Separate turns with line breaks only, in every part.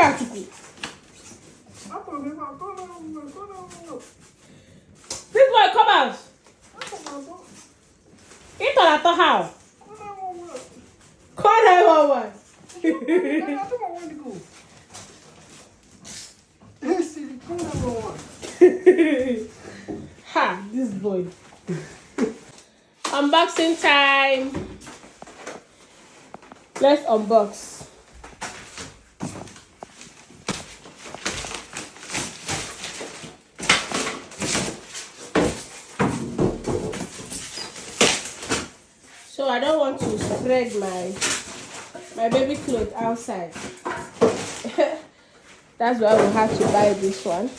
Akatuku. This boy, come out. It's not how. Call 911. Ha, this boy. Unboxing time. Let's unbox. So I don't want to spread my baby clothes outside. That's why we have to buy this one.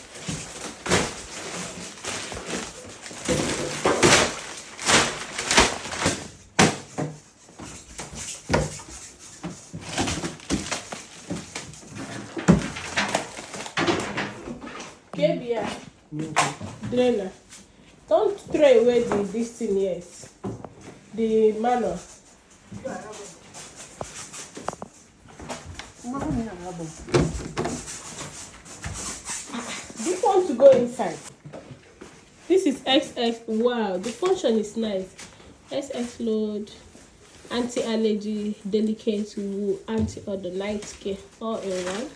Kebia, drainer. Don't throw away this thing yet. The manor. This one to go inside. This is XX. Wow, the function is nice. XX load, anti-allergy, delicate wool, anti-odor, night care, all in one.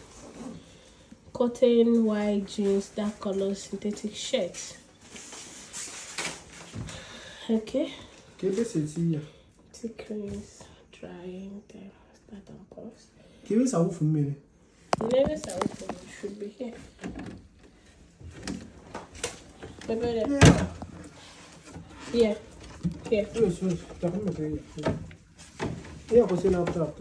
Cotton, white jeans, dark color, synthetic shirts. Okay. Thick creams, drying, then start and pause.
Give us a wolf for me.
Never saw it should be here. Yeah. Here.
Yeah, what's in after?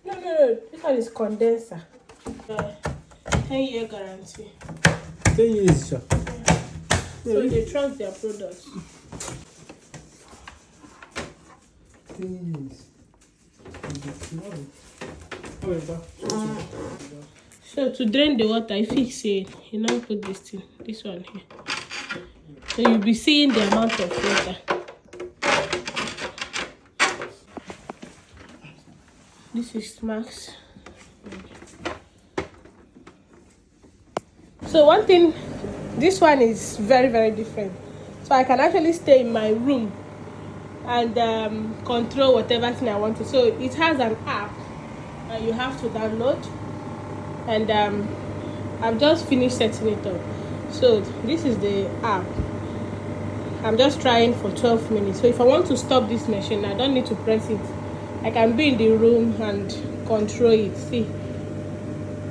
No. This one is condenser. 10-year guarantee.
10 years, sir.
So they trust their products.
10 years.
So to drain the water, I fix it. You now put this one here. So you'll be seeing the amount of water. This is Max. So one thing, this one is very, very different. So I can actually stay in my room and control whatever thing I want to. So it has an app that you have to download, and I've just finished setting it up. So this is the app. I'm just trying for 12 minutes. So if I want to stop this machine, I don't need to press it. I can be in the room and control it. See,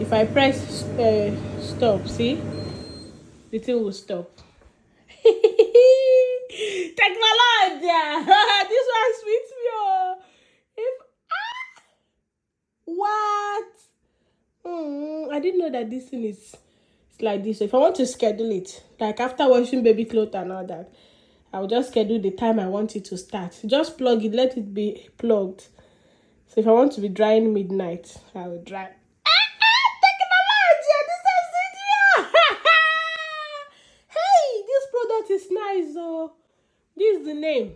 if I press stop, see, the thing will stop. Technology. This one sweets me. What? I didn't know that this thing is like this. So if I want to schedule it, like after washing baby clothes and all that, I'll just schedule the time I want it to start. Just plug it, let it be plugged. So if I want to be drying midnight, I will dry. Technology! This is it. Hey, this product is nice. Oh, this is the name.